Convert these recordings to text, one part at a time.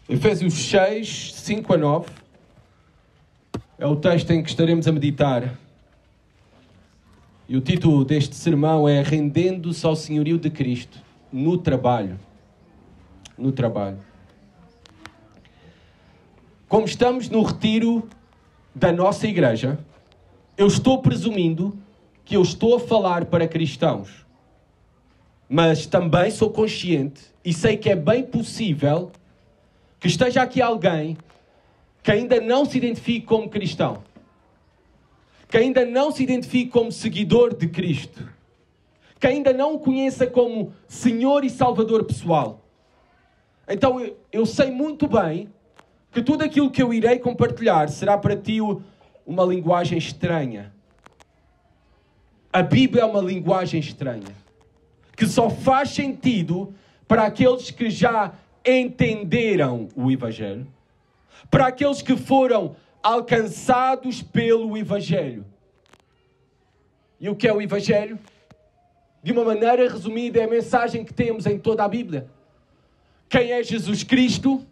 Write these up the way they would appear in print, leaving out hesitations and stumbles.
Efésios 6, 5 a 9, é o texto em que estaremos a meditar. E o título deste sermão é Rendendo-se ao Senhorio de Cristo no trabalho. No trabalho. Como estamos no retiro da nossa igreja, eu estou presumindo que eu estou a falar para cristãos. Mas também sou consciente e sei que é bem possível que esteja aqui alguém que ainda não se identifique como cristão, que ainda não se identifique como seguidor de Cristo, que ainda não o conheça como Senhor e Salvador pessoal. Então eu sei muito bem que tudo aquilo que eu irei compartilhar será para ti uma linguagem estranha. A Bíblia é uma linguagem estranha, que só faz sentido para aqueles que já entenderam o Evangelho, para aqueles que foram alcançados pelo Evangelho. E o que é o Evangelho? De uma maneira resumida, é a mensagem que temos em toda a Bíblia. Quem é Jesus Cristo?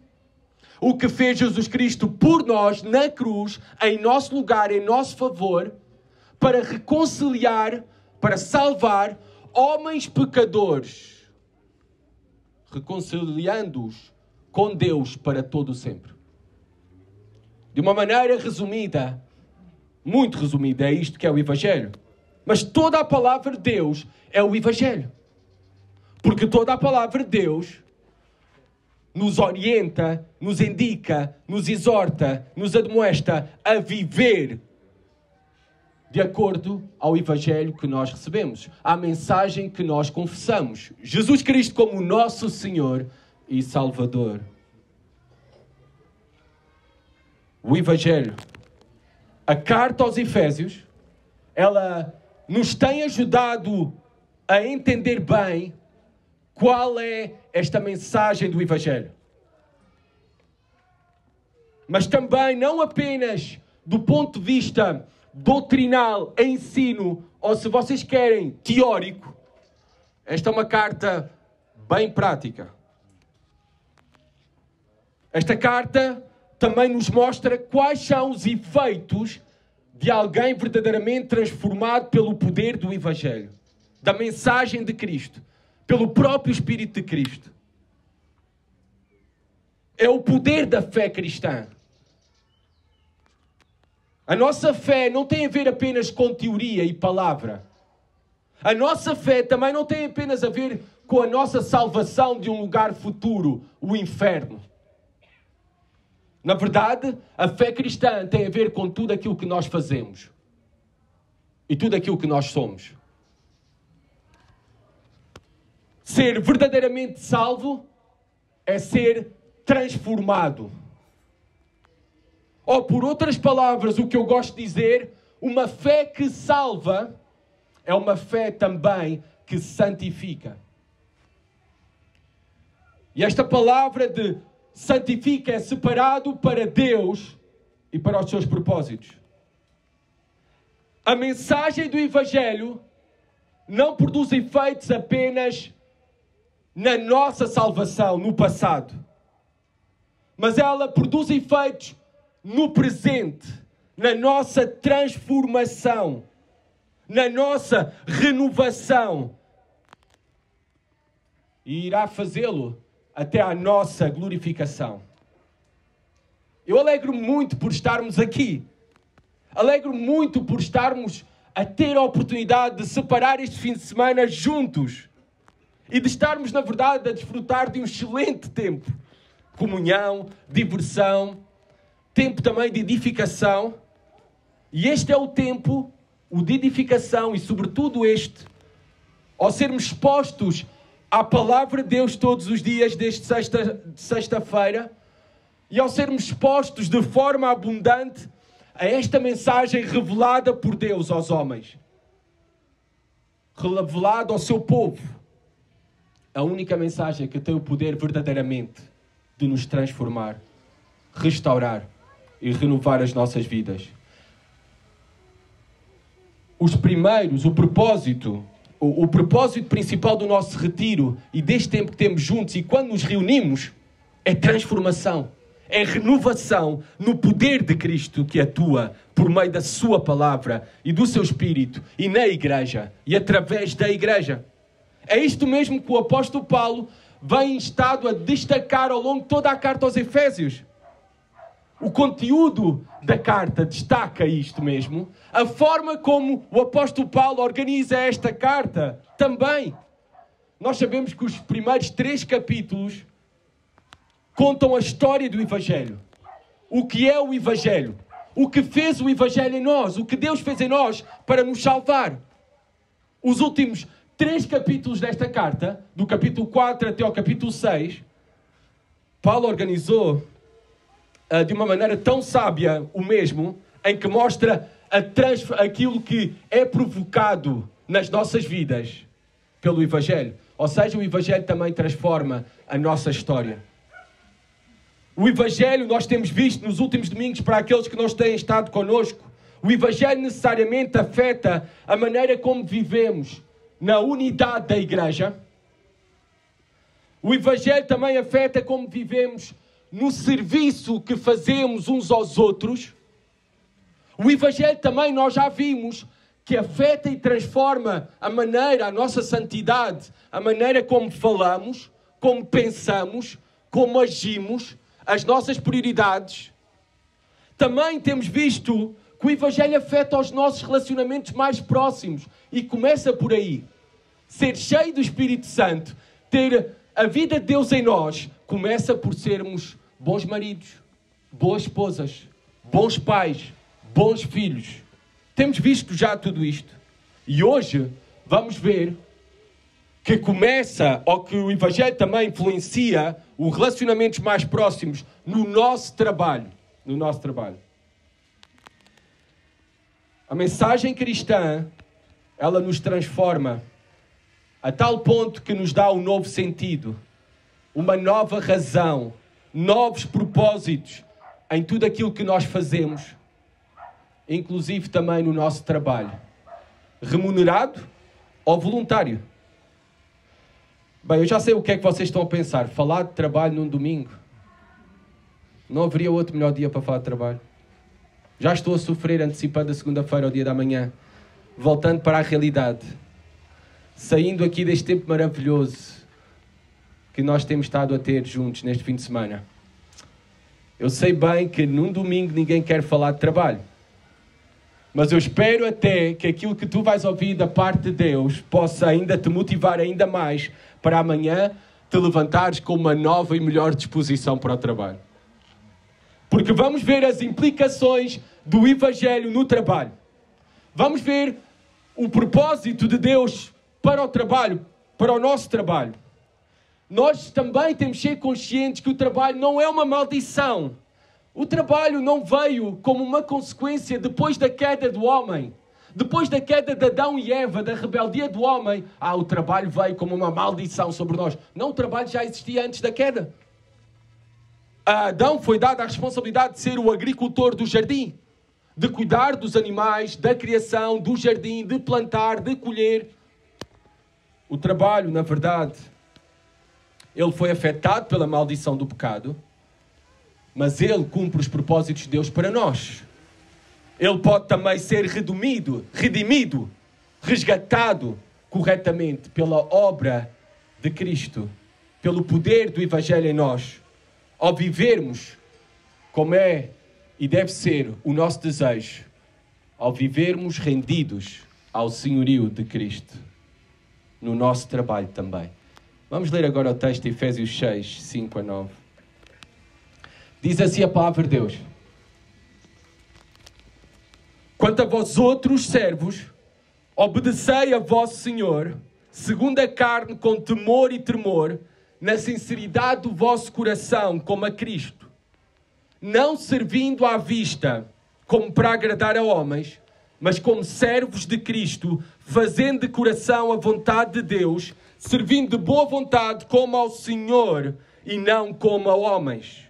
O que fez Jesus Cristo por nós na cruz, em nosso lugar, em nosso favor, para reconciliar, para salvar homens pecadores, reconciliando-os com Deus para todo o sempre. De uma maneira resumida, muito resumida, é isto que é o Evangelho. Mas toda a palavra de Deus é o Evangelho. Porque toda a palavra de Deus nos orienta, nos indica, nos exorta, nos admoesta a viver de acordo ao Evangelho que nós recebemos, à mensagem que nós confessamos. Jesus Cristo como nosso Senhor e Salvador. O Evangelho, a carta aos Efésios, ela nos tem ajudado a entender bem qual é esta mensagem do Evangelho. Mas também não apenas do ponto de vista doutrinal, ensino, ou se vocês querem, teórico. Esta é uma carta bem prática. Esta carta também nos mostra quais são os efeitos de alguém verdadeiramente transformado pelo poder do Evangelho, da mensagem de Cristo, pelo próprio Espírito de Cristo. É o poder da fé cristã. A nossa fé não tem a ver apenas com teoria e palavra. A nossa fé também não tem apenas a ver com a nossa salvação de um lugar futuro, o inferno. Na verdade, a fé cristã tem a ver com tudo aquilo que nós fazemos e tudo aquilo que nós somos. Ser verdadeiramente salvo é ser transformado. Ou, por outras palavras, o que eu gosto de dizer, uma fé que salva é uma fé também que santifica. E esta palavra de santifica é separado para Deus e para os seus propósitos. A mensagem do Evangelho não produz efeitos apenas na nossa salvação, no passado. Mas ela produz efeitos no presente, na nossa transformação, na nossa renovação. E irá fazê-lo até à nossa glorificação. Eu alegro-me muito por estarmos aqui. Alegro-me muito por estarmos a ter a oportunidade de separar este fim de semana juntos. E de estarmos, na verdade, a desfrutar de um excelente tempo. Comunhão, diversão, tempo também de edificação. E este é o tempo, o de edificação e, sobretudo, ao sermos expostos à palavra de Deus todos os dias, desde sexta-feira, e ao sermos expostos de forma abundante a esta mensagem revelada por Deus aos homens, revelada ao seu povo, a única mensagem que tem o poder verdadeiramente de nos transformar, restaurar e renovar as nossas vidas. O propósito principal do nosso retiro e deste tempo que temos juntos e quando nos reunimos é transformação, é renovação no poder de Cristo que atua por meio da sua palavra e do seu Espírito e na igreja e através da igreja. É isto mesmo que o apóstolo Paulo vem estado a destacar ao longo de toda a carta aos Efésios. O conteúdo da carta destaca isto mesmo. A forma como o apóstolo Paulo organiza esta carta também. Nós sabemos que os primeiros 3 capítulos contam a história do Evangelho. O que é o Evangelho? O que fez o Evangelho em nós? O que Deus fez em nós para nos salvar? Os últimos 3 capítulos desta carta, do capítulo 4 até ao capítulo 6, Paulo organizou de uma maneira tão sábia o mesmo, em que mostra aquilo que é provocado nas nossas vidas pelo Evangelho. Ou seja, o Evangelho também transforma a nossa história. O Evangelho, nós temos visto nos últimos domingos, para aqueles que não têm estado connosco, o Evangelho necessariamente afeta a maneira como vivemos na unidade da igreja. O Evangelho também afeta como vivemos no serviço que fazemos uns aos outros. O Evangelho também, nós já vimos, que afeta e transforma a maneira, a nossa santidade, a maneira como falamos, como pensamos, como agimos, as nossas prioridades. Também temos visto que o Evangelho afeta os nossos relacionamentos mais próximos. E começa por aí. Ser cheio do Espírito Santo, ter a vida de Deus em nós, começa por sermos bons maridos, boas esposas, bons pais, bons filhos. Temos visto já tudo isto. E hoje vamos ver que começa, ou que o Evangelho também influencia os relacionamentos mais próximos no nosso trabalho. No nosso trabalho. A mensagem cristã, ela nos transforma a tal ponto que nos dá um novo sentido, uma nova razão, novos propósitos em tudo aquilo que nós fazemos, inclusive também no nosso trabalho. Remunerado ou voluntário? Bem, eu já sei o que é que vocês estão a pensar. Falar de trabalho num domingo? Não haveria outro melhor dia para falar de trabalho? Já estou a sofrer antecipando a segunda-feira ao dia da manhã. Voltando para a realidade. Saindo aqui deste tempo maravilhoso que nós temos estado a ter juntos neste fim de semana. Eu sei bem que num domingo ninguém quer falar de trabalho. Mas eu espero até que aquilo que tu vais ouvir da parte de Deus possa ainda te motivar ainda mais para amanhã te levantares com uma nova e melhor disposição para o trabalho. Porque vamos ver as implicações do Evangelho no trabalho. Vamos ver o propósito de Deus para o trabalho, para o nosso trabalho. Nós também temos de ser conscientes que o trabalho não é uma maldição. O trabalho não veio como uma consequência depois da queda do homem. Depois da queda de Adão e Eva, da rebeldia do homem, o trabalho veio como uma maldição sobre nós. Não, o trabalho já existia antes da queda. A Adão foi dada a responsabilidade de ser o agricultor do jardim, de cuidar dos animais, da criação, do jardim, de plantar, de colher. O trabalho, na verdade, ele foi afetado pela maldição do pecado, mas ele cumpre os propósitos de Deus para nós. Ele pode também ser redimido, resgatado corretamente pela obra de Cristo, pelo poder do Evangelho em nós. Ao vivermos como é e deve ser o nosso desejo, ao vivermos rendidos ao senhorio de Cristo, no nosso trabalho também. Vamos ler agora o texto de Efésios 6, 5 a 9. Diz assim a palavra de Deus: quanto a vós outros servos, obedecei a vosso Senhor, segundo a carne, com temor e tremor, na sinceridade do vosso coração, como a Cristo, não servindo à vista, como para agradar a homens, mas como servos de Cristo, fazendo de coração a vontade de Deus, servindo de boa vontade como ao Senhor e não como a homens,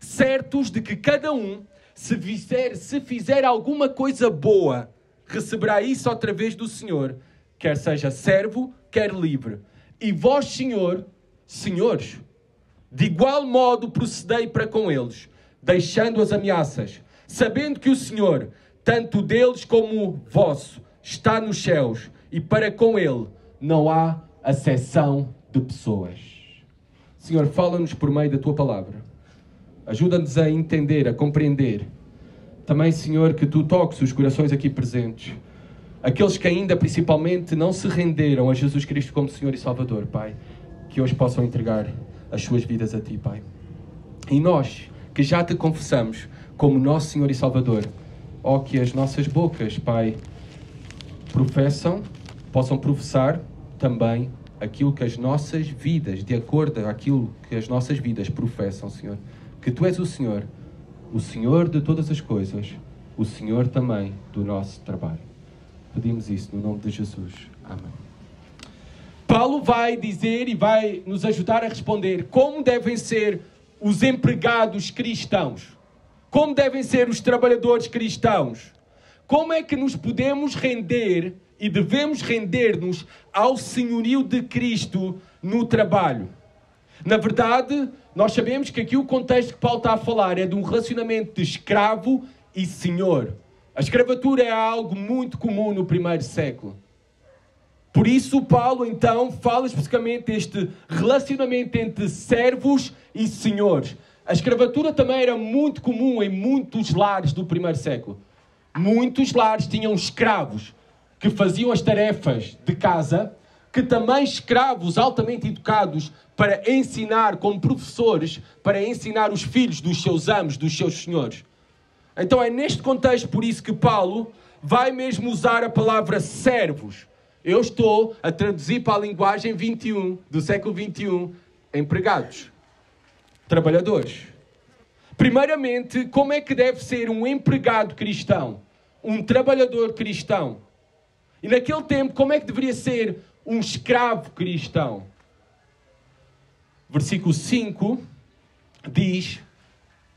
certos de que cada um, se fizer alguma coisa boa, receberá isso outra vez do Senhor, quer seja servo, quer livre. E vós, senhores, De igual modo procedei para com eles, deixando as ameaças, sabendo que o Senhor, tanto deles como o vosso, está nos céus, e para com Ele não há acessão de pessoas. Senhor, fala-nos por meio da Tua Palavra. Ajuda-nos a entender, a compreender. Também, Senhor, que Tu toques os corações aqui presentes. Aqueles que ainda, principalmente, não se renderam a Jesus Cristo como Senhor e Salvador, Pai. Que hoje possam entregar as suas vidas a Ti, Pai. E nós, que já Te confessamos como nosso Senhor e Salvador, ó, que as nossas bocas, Pai, possam professar também aquilo que as nossas vidas, de acordo com aquilo que as nossas vidas professam, Senhor. Que Tu és o Senhor de todas as coisas, o Senhor também do nosso trabalho. Pedimos isso no nome de Jesus. Amém. Paulo vai dizer e vai nos ajudar a responder como devem ser os empregados cristãos. Como devem ser os trabalhadores cristãos. Como é que nos podemos render e devemos render-nos ao senhorio de Cristo no trabalho. Na verdade, nós sabemos que aqui o contexto que Paulo está a falar é de um relacionamento de escravo e senhor. A escravatura é algo muito comum no primeiro século. Por isso, Paulo, então, fala especificamente deste relacionamento entre servos e senhores. A escravatura também era muito comum em muitos lares do primeiro século. Muitos lares tinham escravos que faziam as tarefas de casa, que também escravos altamente educados para ensinar como professores, para ensinar os filhos dos seus amos, dos seus senhores. Então é neste contexto, por isso, que Paulo vai mesmo usar a palavra servos. Eu estou a traduzir para a linguagem 21, do século 21, empregados, trabalhadores. Primeiramente, como é que deve ser um empregado cristão? Um trabalhador cristão? E naquele tempo, como é que deveria ser um escravo cristão? Versículo 5 diz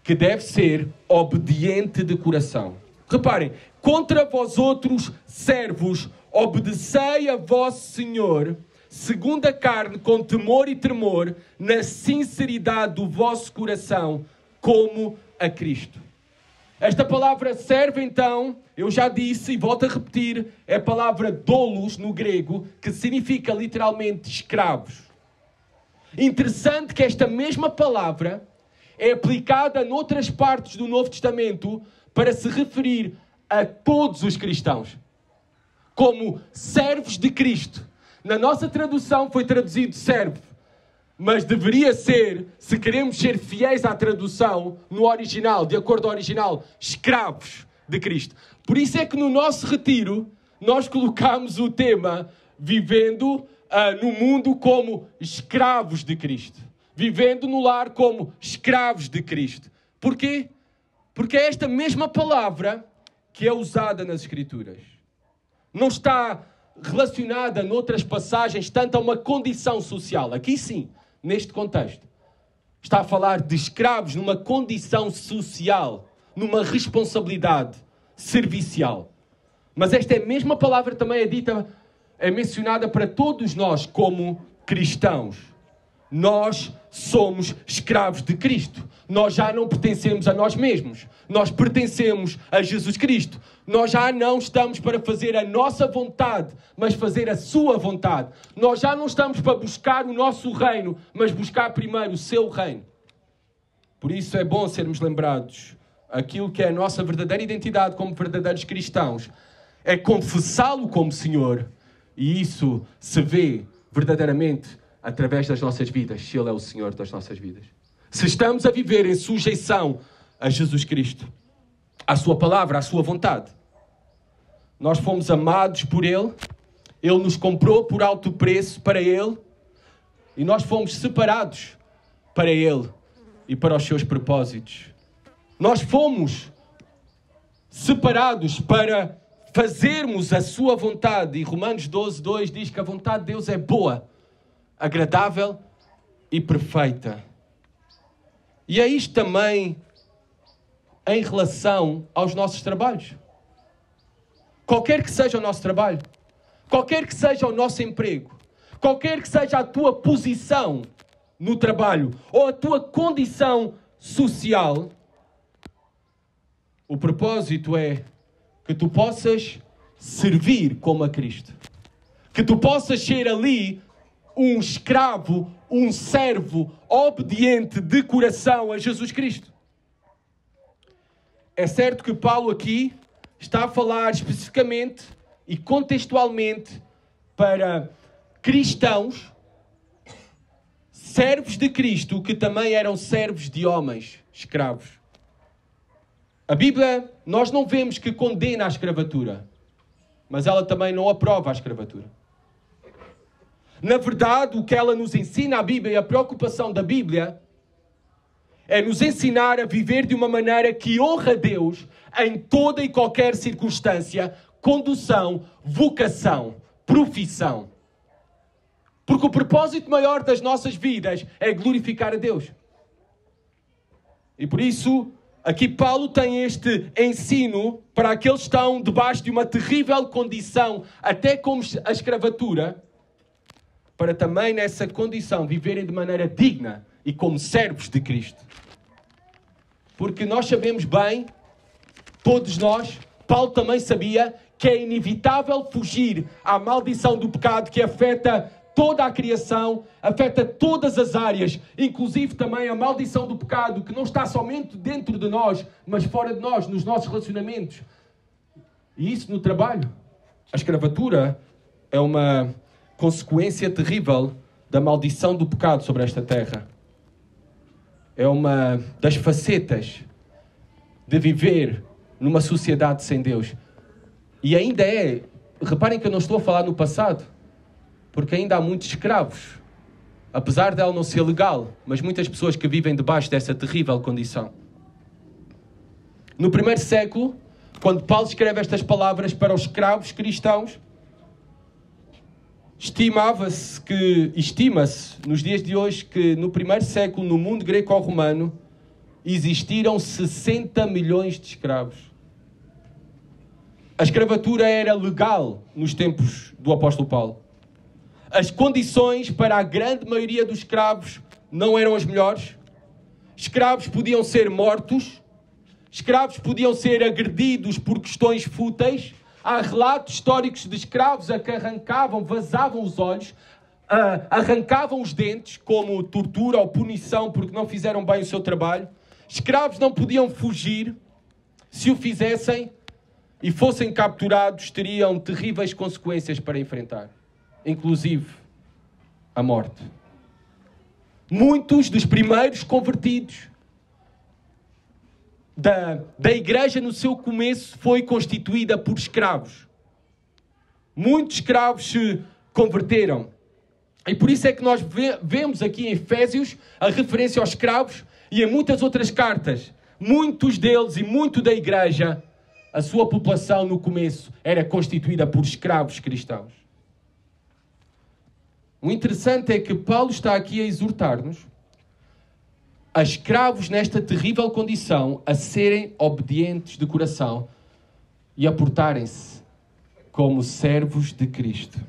que deve ser obediente de coração. Reparem, contra vós outros servos, obedecei a vosso Senhor, segundo a carne, com temor e tremor, na sinceridade do vosso coração, como a Cristo. Esta palavra serve, então, eu já disse e volto a repetir, é a palavra doulos no grego, que significa literalmente escravos. Interessante que esta mesma palavra é aplicada noutras partes do Novo Testamento para se referir a todos os cristãos, como servos de Cristo. Na nossa tradução foi traduzido servo, mas deveria ser, se queremos ser fiéis à tradução, no original, de acordo com o original, escravos de Cristo. Por isso é que no nosso retiro, nós colocamos o tema vivendo no mundo como escravos de Cristo. Vivendo no lar como escravos de Cristo. Porquê? Porque é esta mesma palavra que é usada nas Escrituras. Não está relacionada noutras passagens tanto a uma condição social. Aqui sim, neste contexto. Está a falar de escravos numa condição social, numa responsabilidade servicial. Mas esta mesma palavra também é mencionada para todos nós como cristãos. Nós somos escravos de Cristo. Nós já não pertencemos a nós mesmos. Nós pertencemos a Jesus Cristo. Nós já não estamos para fazer a nossa vontade, mas fazer a sua vontade. Nós já não estamos para buscar o nosso reino, mas buscar primeiro o seu reino. Por isso é bom sermos lembrados. Aquilo que é a nossa verdadeira identidade como verdadeiros cristãos é confessá-lo como Senhor. E isso se vê verdadeiramente através das nossas vidas, se Ele é o Senhor das nossas vidas. Se estamos a viver em sujeição a Jesus Cristo, à sua palavra, à sua vontade. Nós fomos amados por Ele, Ele nos comprou por alto preço para Ele, e nós fomos separados para Ele e para os seus propósitos. Nós fomos separados para fazermos a sua vontade, e Romanos 12:2 diz que a vontade de Deus é boa, agradável e perfeita. E é isto também em relação aos nossos trabalhos. Qualquer que seja o nosso trabalho, qualquer que seja o nosso emprego, qualquer que seja a tua posição no trabalho ou a tua condição social, o propósito é que tu possas servir como a Cristo. Que tu possas ser ali um escravo, um servo obediente de coração a Jesus Cristo. É certo que Paulo aqui está a falar especificamente e contextualmente para cristãos, servos de Cristo, que também eram servos de homens, escravos. A Bíblia, nós não vemos que condena a escravatura, mas ela também não aprova a escravatura. Na verdade, o que ela nos ensina, a Bíblia, e a preocupação da Bíblia, é nos ensinar a viver de uma maneira que honra a Deus em toda e qualquer circunstância, condução, vocação, profissão. Porque o propósito maior das nossas vidas é glorificar a Deus. E por isso, aqui Paulo tem este ensino para aqueles que estão debaixo de uma terrível condição, até como a escravatura, para também nessa condição viverem de maneira digna e como servos de Cristo. Porque nós sabemos bem, todos nós, Paulo também sabia que é inevitável fugir à maldição do pecado que afeta toda a criação, afeta todas as áreas, inclusive também a maldição do pecado que não está somente dentro de nós, mas fora de nós, nos nossos relacionamentos. E isso no trabalho. A escravatura é uma consequência terrível da maldição do pecado sobre esta terra. É uma das facetas de viver numa sociedade sem Deus. E ainda é, reparem que eu não estou a falar no passado, porque ainda há muitos escravos, apesar dela não ser legal, mas muitas pessoas que vivem debaixo dessa terrível condição. No primeiro século, quando Paulo escreve estas palavras para os escravos cristãos, estima-se nos dias de hoje que no primeiro século, no mundo greco-romano, existiram 60 milhões de escravos. A escravatura era legal nos tempos do apóstolo Paulo. As condições para a grande maioria dos escravos não eram as melhores. Escravos podiam ser mortos. Escravos podiam ser agredidos por questões fúteis. Há relatos históricos de escravos a que arrancavam, vazavam os olhos, arrancavam os dentes como tortura ou punição porque não fizeram bem o seu trabalho. Escravos não podiam fugir. Se o fizessem e fossem capturados, teriam terríveis consequências para enfrentar, inclusive a morte. Muitos dos primeiros convertidos da igreja no seu começo foi constituída por escravos. Muitos escravos se converteram. E por isso é que nós vemos aqui em Efésios a referência aos escravos e em muitas outras cartas. Muitos deles e muito da igreja, a sua população no começo era constituída por escravos cristãos. O interessante é que Paulo está aqui a exortar-nos a escravos nesta terrível condição a serem obedientes de coração e a portarem-se como servos de Cristo.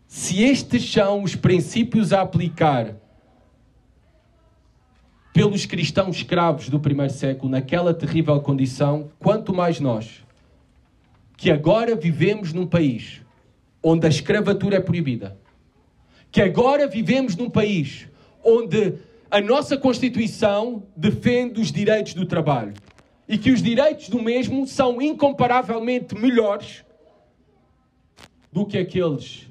Se estes são os princípios a aplicar pelos cristãos escravos do primeiro século naquela terrível condição, quanto mais nós, que agora vivemos num país onde a escravatura é proibida, que agora vivemos num país onde a nossa Constituição defende os direitos do trabalho e que os direitos do mesmo são incomparavelmente melhores do que aqueles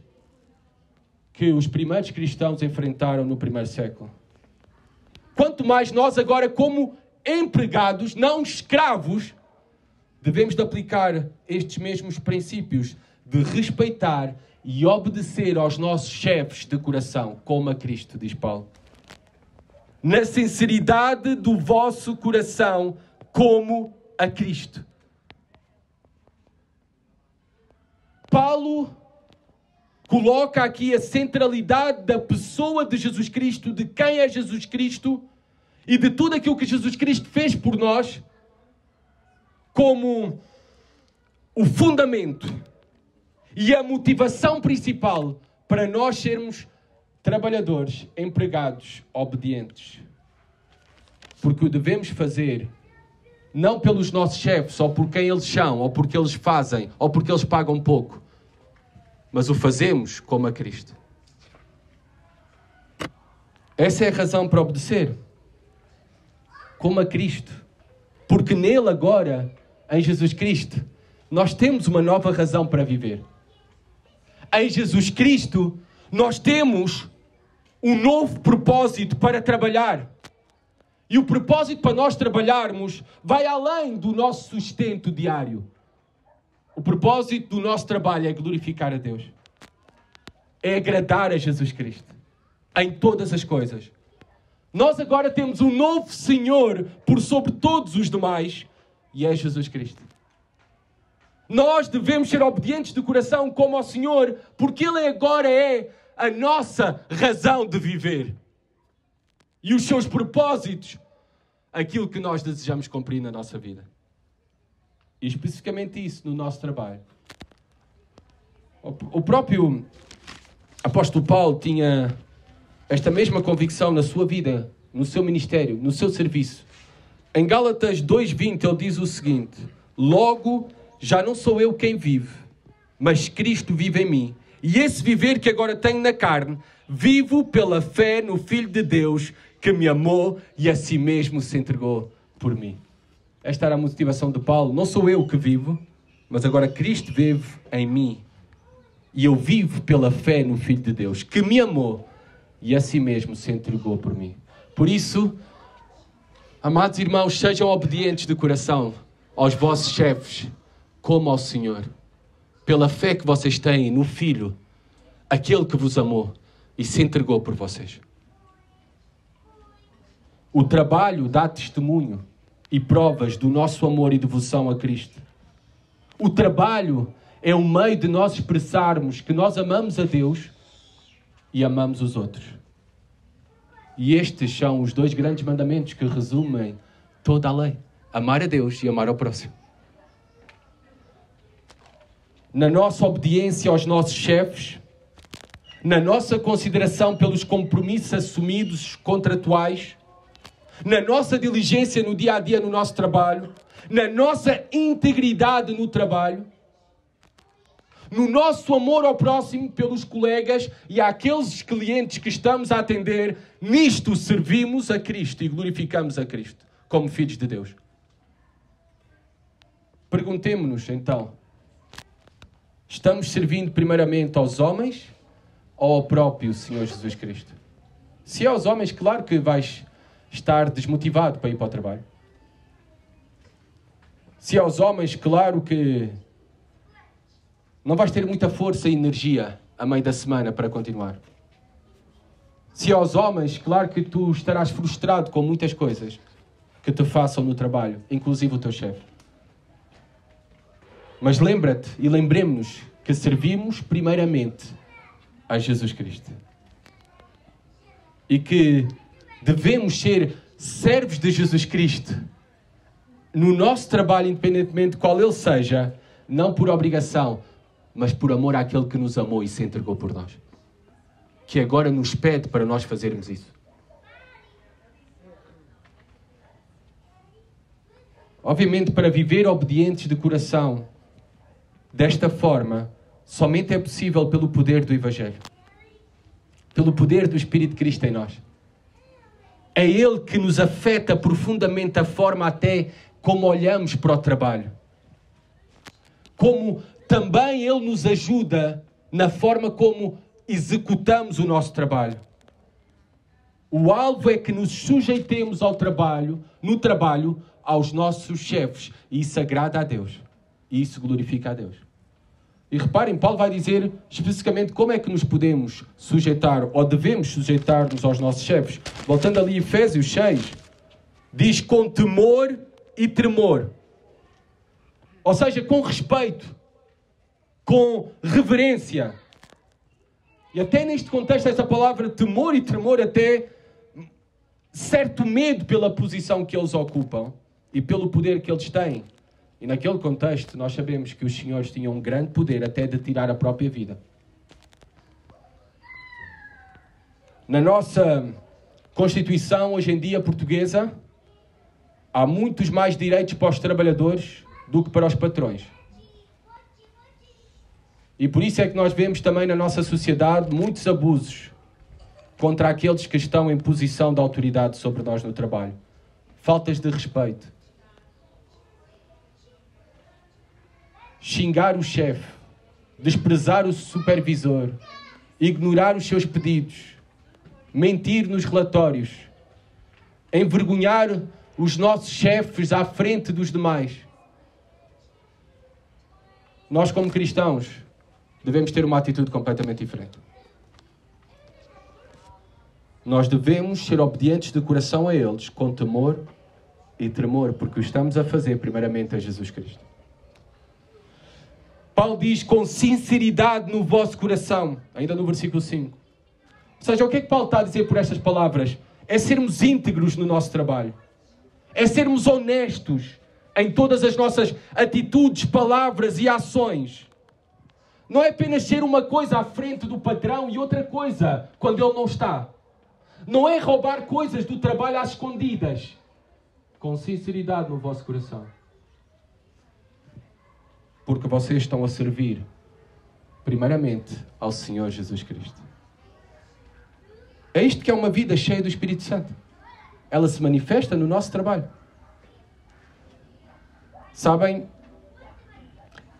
que os primeiros cristãos enfrentaram no primeiro século. Quanto mais nós agora, como empregados, não escravos, devemos de aplicar estes mesmos princípios de respeitar e obedecer aos nossos chefes de coração, como a Cristo, diz Paulo. Na sinceridade do vosso coração, como a Cristo. Paulo coloca aqui a centralidade da pessoa de Jesus Cristo, de quem é Jesus Cristo e de tudo aquilo que Jesus Cristo fez por nós, como o fundamento e a motivação principal para nós sermos trabalhadores, empregados, obedientes. Porque o devemos fazer não pelos nossos chefes, ou por quem eles são, ou porque eles fazem, ou porque eles pagam pouco, mas o fazemos como a Cristo. Essa é a razão para obedecer. Como a Cristo. Porque nele agora, em Jesus Cristo, nós temos uma nova razão para viver. Em Jesus Cristo, nós temos um novo propósito para trabalhar. E o propósito para nós trabalharmos vai além do nosso sustento diário. O propósito do nosso trabalho é glorificar a Deus. É agradar a Jesus Cristo. Em todas as coisas. Nós agora temos um novo Senhor por sobre todos os demais. E é Jesus Cristo. Nós devemos ser obedientes de coração como ao Senhor. Porque Ele agora é a nossa razão de viver. E os seus propósitos, aquilo que nós desejamos cumprir na nossa vida. E especificamente isso no nosso trabalho. O próprio apóstolo Paulo tinha esta mesma convicção na sua vida, no seu ministério, no seu serviço. Em Gálatas 2:20 ele diz o seguinte: logo, já não sou eu quem vive, mas Cristo vive em mim. E esse viver que agora tenho na carne, vivo pela fé no Filho de Deus, que me amou e a si mesmo se entregou por mim. Esta era a motivação de Paulo. Não sou eu que vivo, mas agora Cristo vive em mim. E eu vivo pela fé no Filho de Deus, que me amou e a si mesmo se entregou por mim. Por isso, amados irmãos, sejam obedientes de coração aos vossos chefes, como ao Senhor. Pela fé que vocês têm no Filho, aquele que vos amou e se entregou por vocês. O trabalho dá testemunho e provas do nosso amor e devoção a Cristo. O trabalho é um meio de nós expressarmos que nós amamos a Deus e amamos os outros. E estes são os dois grandes mandamentos que resumem toda a lei. Amar a Deus e amar ao próximo. Na nossa obediência aos nossos chefes, na nossa consideração pelos compromissos assumidos contratuais, na nossa diligência no dia a dia no nosso trabalho, na nossa integridade no trabalho, no nosso amor ao próximo pelos colegas e àqueles clientes que estamos a atender, nisto servimos a Cristo e glorificamos a Cristo como filhos de Deus. Perguntemo-nos então, estamos servindo primeiramente aos homens ou ao próprio Senhor Jesus Cristo? Se é aos homens, claro que vais estar desmotivado para ir para o trabalho. Se é aos homens, claro que não vais ter muita força e energia a meio da semana para continuar. Se é aos homens, claro que tu estarás frustrado com muitas coisas que te façam no trabalho, inclusive o teu chefe. Mas lembra-te e lembremos-nos que servimos primeiramente a Jesus Cristo. E que devemos ser servos de Jesus Cristo no nosso trabalho, independentemente de qual ele seja, não por obrigação, mas por amor àquele que nos amou e se entregou por nós. Que agora nos pede para nós fazermos isso. Obviamente, para viver obedientes de coração, desta forma, somente é possível pelo poder do Evangelho. Pelo poder do Espírito de Cristo em nós. É Ele que nos afeta profundamente a forma até como olhamos para o trabalho. Como também Ele nos ajuda na forma como executamos o nosso trabalho. O alvo é que nos sujeitemos ao trabalho, no trabalho, aos nossos chefes. E isso agrada a Deus. E isso glorifica a Deus. E reparem, Paulo vai dizer especificamente como é que nos podemos sujeitar ou devemos sujeitar-nos aos nossos chefes. Voltando ali a Efésios 6, diz com temor e tremor. Ou seja, com respeito, com reverência. E até neste contexto, essa palavra temor e tremor, até certo medo pela posição que eles ocupam e pelo poder que eles têm. E naquele contexto, nós sabemos que os senhores tinham um grande poder até de tirar a própria vida. Na nossa Constituição, hoje em dia, portuguesa, há muitos mais direitos para os trabalhadores do que para os patrões. E por isso é que nós vemos também na nossa sociedade muitos abusos contra aqueles que estão em posição de autoridade sobre nós no trabalho. Faltas de respeito. Xingar o chefe, desprezar o supervisor, ignorar os seus pedidos, mentir nos relatórios, envergonhar os nossos chefes à frente dos demais. Nós, como cristãos, devemos ter uma atitude completamente diferente. Nós devemos ser obedientes de coração a eles, com temor e tremor, porque o estamos a fazer primeiramente a Jesus Cristo. Paulo diz, com sinceridade no vosso coração, ainda no versículo 5. Ou seja, o que é que Paulo está a dizer por estas palavras? É sermos íntegros no nosso trabalho. É sermos honestos em todas as nossas atitudes, palavras e ações. Não é apenas ser uma coisa à frente do patrão e outra coisa quando ele não está. Não é roubar coisas do trabalho às escondidas. Com sinceridade no vosso coração. Porque vocês estão a servir, primeiramente, ao Senhor Jesus Cristo. É isto que é uma vida cheia do Espírito Santo. Ela se manifesta no nosso trabalho. Sabem,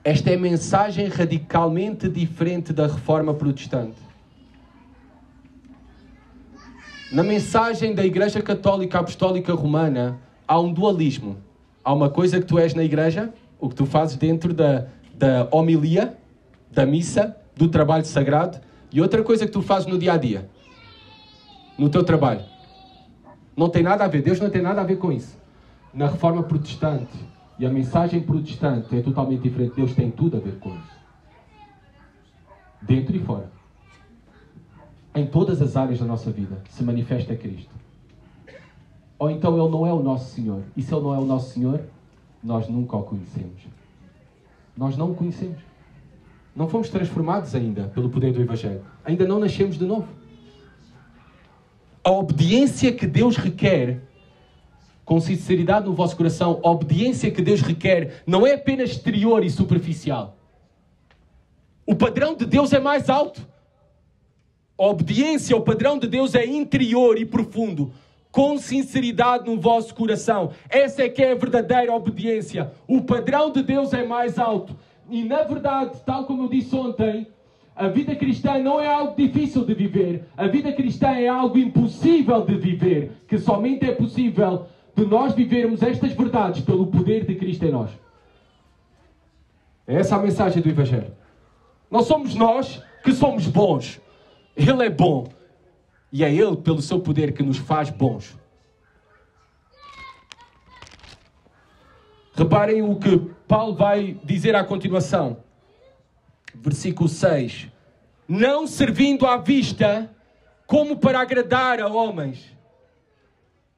esta é a mensagem radicalmente diferente da Reforma Protestante. Na mensagem da Igreja Católica Apostólica Romana, há um dualismo. Há uma coisa que tu és na igreja, o que tu fazes dentro da homilia, da missa, do trabalho sagrado, e outra coisa que tu fazes no dia-a-dia, no teu trabalho. Não tem nada a ver, Deus não tem nada a ver com isso. Na Reforma Protestante, e a mensagem protestante é totalmente diferente, Deus tem tudo a ver com isso. Dentro e fora. Em todas as áreas da nossa vida se manifesta Cristo. Ou então Ele não é o nosso Senhor. E se Ele não é o nosso Senhor, nós nunca o conhecemos. Nós não o conhecemos. Não fomos transformados ainda pelo poder do Evangelho. Ainda não nascemos de novo. A obediência que Deus requer, com sinceridade no vosso coração, a obediência que Deus requer não é apenas exterior e superficial. O padrão de Deus é mais alto. A obediência, o padrão de Deus é interior e profundo. Com sinceridade no vosso coração. Essa é que é a verdadeira obediência. O padrão de Deus é mais alto. E na verdade, tal como eu disse ontem, a vida cristã não é algo difícil de viver. A vida cristã é algo impossível de viver. Que somente é possível de nós vivermos estas verdades pelo poder de Cristo em nós. É essa a mensagem do Evangelho. Não somos nós que somos bons. Ele é bom. E é Ele, pelo seu poder, que nos faz bons. Reparem o que Paulo vai dizer à continuação. Versículo 6. Não servindo à vista, como para agradar a homens.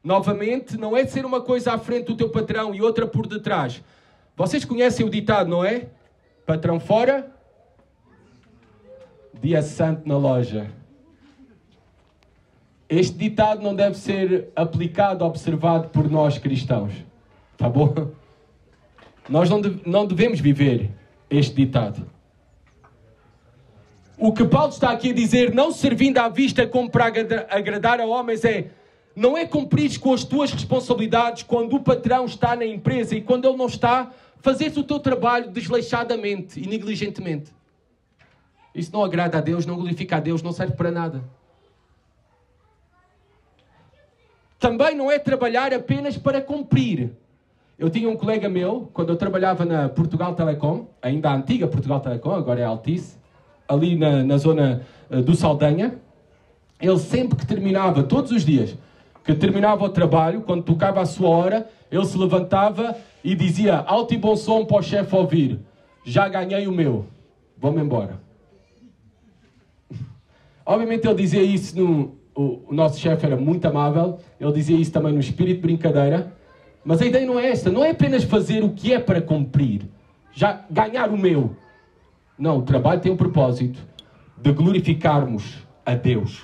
Novamente, não é ser uma coisa à frente do teu patrão e outra por detrás. Vocês conhecem o ditado, não é? Patrão fora, dia santo na loja. Este ditado não deve ser aplicado, observado por nós cristãos. Tá bom? Nós não devemos viver este ditado. O que Paulo está aqui a dizer, não servindo à vista como para agradar a homens, não é cumprir com as tuas responsabilidades quando o patrão está na empresa e quando ele não está, fazeres o teu trabalho desleixadamente e negligentemente. Isso não agrada a Deus, não glorifica a Deus, não serve para nada. Também não é trabalhar apenas para cumprir. Eu tinha um colega meu, quando eu trabalhava na Portugal Telecom, ainda a antiga Portugal Telecom, agora é Altice, ali na zona do Saldanha, ele sempre que terminava, todos os dias, que terminava o trabalho, quando tocava a sua hora, ele se levantava e dizia, alto e bom som para o chefe ouvir, já ganhei o meu, vou-me embora. Obviamente ele dizia isso o nosso chefe era muito amável, ele dizia isso também no espírito de brincadeira, mas a ideia não é esta, não é apenas fazer o que é para cumprir, já ganhar o meu. Não, o trabalho tem o propósito de glorificarmos a Deus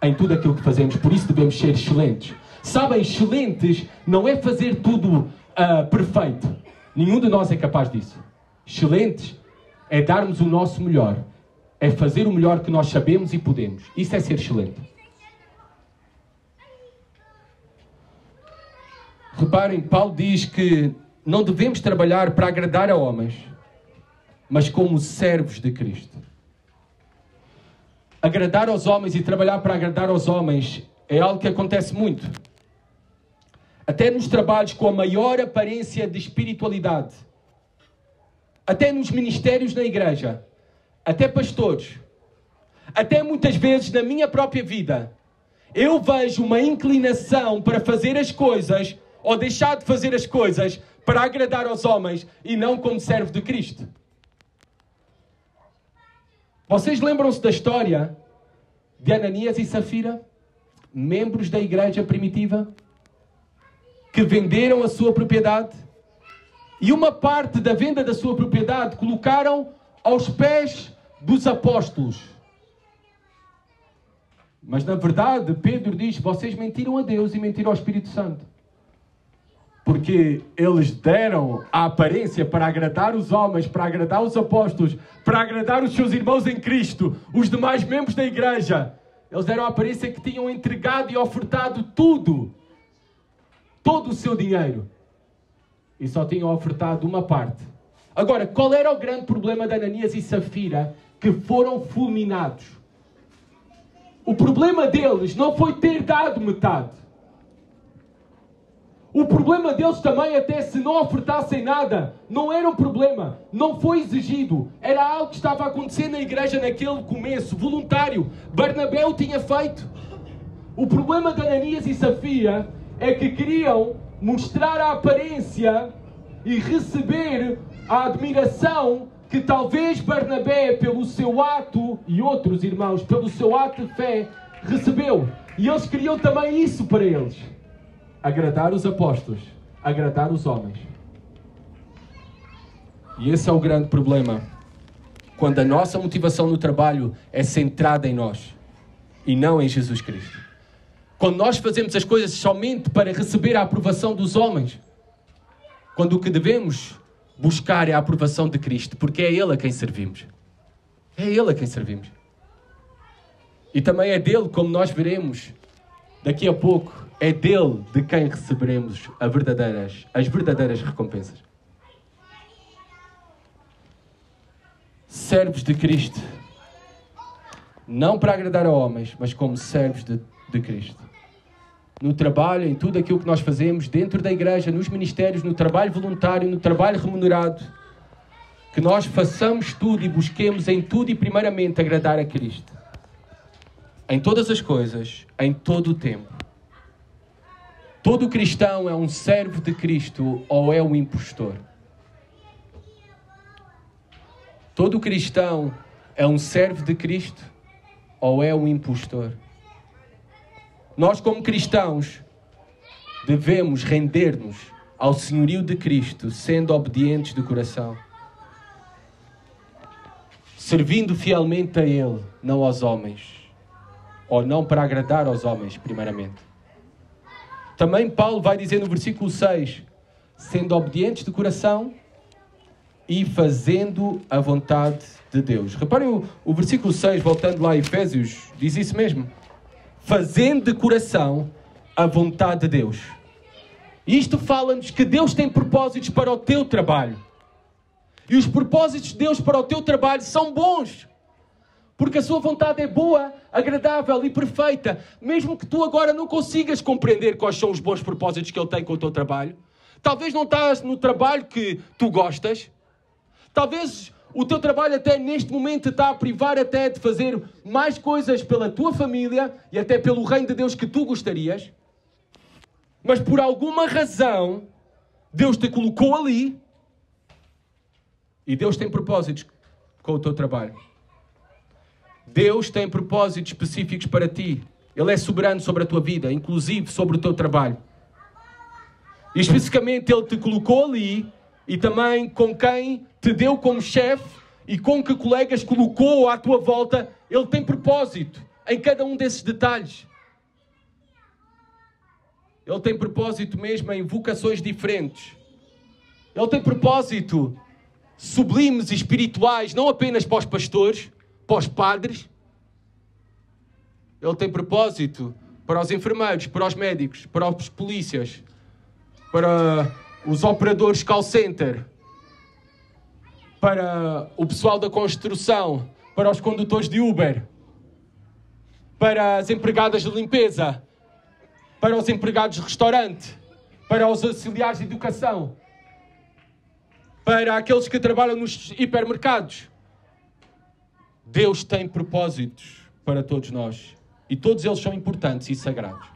em tudo aquilo que fazemos. Por isso devemos ser excelentes. Sabem, excelentes não é fazer tudo perfeito. Nenhum de nós é capaz disso. Excelentes é darmos o nosso melhor. É fazer o melhor que nós sabemos e podemos. Isso é ser excelente. Reparem, Paulo diz que não devemos trabalhar para agradar a homens, mas como servos de Cristo. Agradar aos homens e trabalhar para agradar aos homens é algo que acontece muito. Até nos trabalhos com a maior aparência de espiritualidade. Até nos ministérios na igreja. Até pastores. Até muitas vezes na minha própria vida. Eu vejo uma inclinação para fazer as coisas ou deixar de fazer as coisas para agradar aos homens e não como servo de Cristo. Vocês lembram-se da história de Ananias e Safira? Membros da igreja primitiva? Que venderam a sua propriedade? E uma parte da venda da sua propriedade colocaram aos pés dos apóstolos. Mas na verdade, Pedro diz, vocês mentiram a Deus e mentiram ao Espírito Santo. Porque eles deram a aparência para agradar os homens, para agradar os apóstolos, para agradar os seus irmãos em Cristo, os demais membros da igreja. Eles deram a aparência que tinham entregado e ofertado tudo. Todo o seu dinheiro. E só tinham ofertado uma parte. Agora, qual era o grande problema de Ananias e Safira que foram fulminados? O problema deles não foi ter dado metade. O problema deles também, até se não ofertassem nada, não era um problema. Não foi exigido. Era algo que estava a acontecer na igreja naquele começo, voluntário. Barnabé o tinha feito. O problema de Ananias e Safira é que queriam mostrar a aparência e receber a admiração que talvez Barnabé, pelo seu ato, e outros irmãos, pelo seu ato de fé, recebeu. E eles queriam também isso para eles. Agradar os apóstolos, agradar os homens. E esse é o grande problema. Quando a nossa motivação no trabalho é centrada em nós e não em Jesus Cristo. Quando nós fazemos as coisas somente para receber a aprovação dos homens. Quando o que devemos buscar é a aprovação de Cristo, porque é Ele a quem servimos. É Ele a quem servimos. E também é dele, como nós veremos daqui a pouco, é dele de quem receberemos as verdadeiras recompensas. Servos de Cristo. Não para agradar a homens, mas como servos de Cristo. No trabalho, em tudo aquilo que nós fazemos, dentro da igreja, nos ministérios, no trabalho voluntário, no trabalho remunerado, que nós façamos tudo e busquemos em tudo e primeiramente agradar a Cristo. Em todas as coisas, em todo o tempo. Todo cristão é um servo de Cristo ou é um impostor? Todo cristão é um servo de Cristo ou é um impostor? Nós, como cristãos, devemos render-nos ao senhorio de Cristo, sendo obedientes de coração. Servindo fielmente a Ele, não aos homens. Ou não para agradar aos homens, primeiramente. Também Paulo vai dizer no versículo 6, sendo obedientes de coração e fazendo a vontade de Deus. Reparem o versículo 6, voltando lá a Efésios, diz isso mesmo. Fazendo de coração a vontade de Deus. E isto fala-nos que Deus tem propósitos para o teu trabalho. E os propósitos de Deus para o teu trabalho são bons. Porque a sua vontade é boa, agradável e perfeita. Mesmo que tu agora não consigas compreender quais são os bons propósitos que Ele tem com o teu trabalho. Talvez não estás no trabalho que tu gostas. Talvez o teu trabalho até neste momento está a privar até de fazer mais coisas pela tua família e até pelo reino de Deus que tu gostarias. Mas por alguma razão, Deus te colocou ali e Deus tem propósitos com o teu trabalho. Deus tem propósitos específicos para ti. Ele é soberano sobre a tua vida, inclusive sobre o teu trabalho. E especificamente Ele te colocou ali e também com quem te deu como chefe e com que colegas colocou à tua volta. Ele tem propósito em cada um desses detalhes. Ele tem propósito mesmo em vocações diferentes. Ele tem propósito sublimes e espirituais, não apenas para os pastores, para os padres. Ele tem propósito para os enfermeiros, para os médicos, para os polícias, para os operadores call center, para o pessoal da construção, para os condutores de Uber, para as empregadas de limpeza, para os empregados de restaurante, para os auxiliares de educação, para aqueles que trabalham nos hipermercados. Deus tem propósitos para todos nós. E todos eles são importantes e sagrados.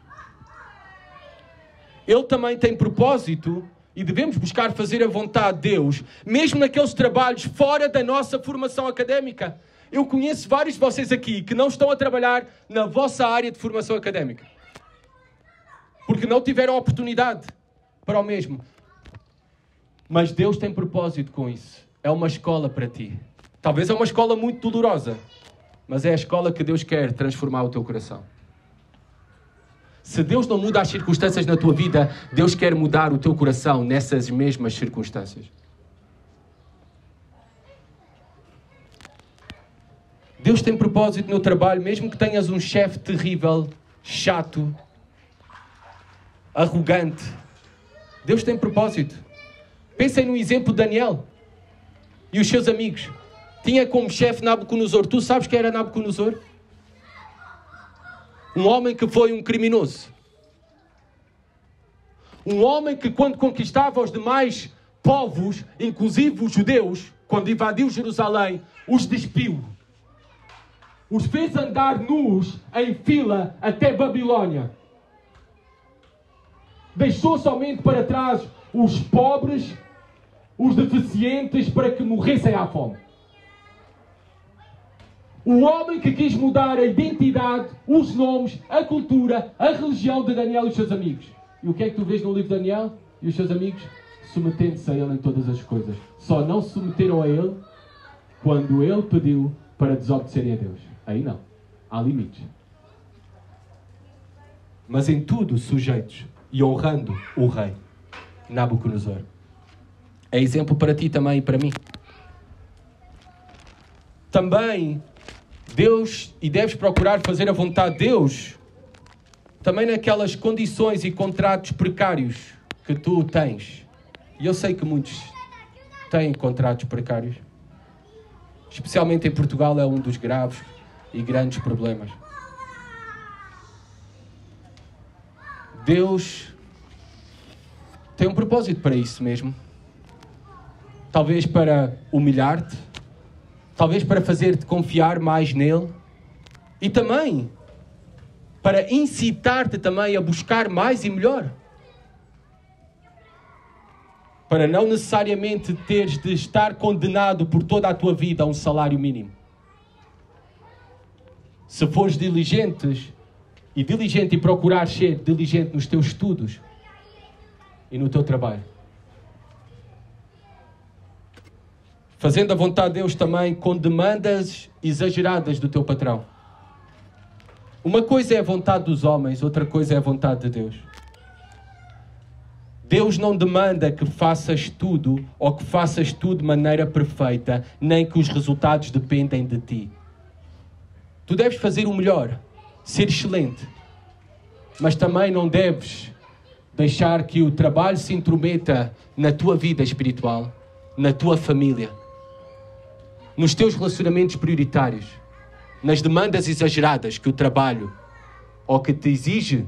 Ele também tem propósito e devemos buscar fazer a vontade de Deus, mesmo naqueles trabalhos fora da nossa formação académica. Eu conheço vários de vocês aqui que não estão a trabalhar na vossa área de formação académica, porque não tiveram oportunidade para o mesmo. Mas Deus tem propósito com isso. É uma escola para ti. Talvez é uma escola muito dolorosa, mas é a escola que Deus quer transformar o teu coração. Se Deus não muda as circunstâncias na tua vida, Deus quer mudar o teu coração nessas mesmas circunstâncias. Deus tem propósito no trabalho, mesmo que tenhas um chefe terrível, chato, arrogante. Deus tem propósito. Pensem no exemplo de Daniel e os seus amigos. Tinha como chefe Nabucodonosor. Tu sabes quem era Nabucodonosor? Um homem que foi um criminoso. Um homem que, quando conquistava os demais povos, inclusive os judeus, quando invadiu Jerusalém, os despiu. Os fez andar nus em fila até Babilónia. Deixou somente para trás os pobres, os deficientes, para que morressem à fome. O homem que quis mudar a identidade, os nomes, a cultura, a religião de Daniel e os seus amigos. E o que é que tu vês no livro de Daniel e os seus amigos? Submetendo-se a ele em todas as coisas. Só não se submeteram a ele quando ele pediu para desobedecerem a Deus. Aí não. Há limites. Mas em tudo sujeitos e honrando o rei Nabucodonosor. É exemplo para ti também e para mim. Também Deus, e deves procurar fazer a vontade de Deus, também naquelas condições e contratos precários que tu tens. E eu sei que muitos têm contratos precários. Especialmente em Portugal é um dos graves e grandes problemas. Deus tem um propósito para isso mesmo. Talvez para humilhar-te, talvez para fazer-te confiar mais nele e também para incitar-te também a buscar mais e melhor. Para não necessariamente teres de estar condenado por toda a tua vida a um salário mínimo. Se fores diligente e procurar ser diligente nos teus estudos e no teu trabalho. Fazendo a vontade de Deus também com demandas exageradas do teu patrão. Uma coisa é a vontade dos homens, outra coisa é a vontade de Deus. Deus não demanda que faças tudo ou que faças tudo de maneira perfeita, nem que os resultados dependem de ti. Tu deves fazer o melhor, ser excelente, mas também não deves deixar que o trabalho se intrometa na tua vida espiritual, na tua família, nos teus relacionamentos prioritários, nas demandas exageradas que o trabalho ou que te exige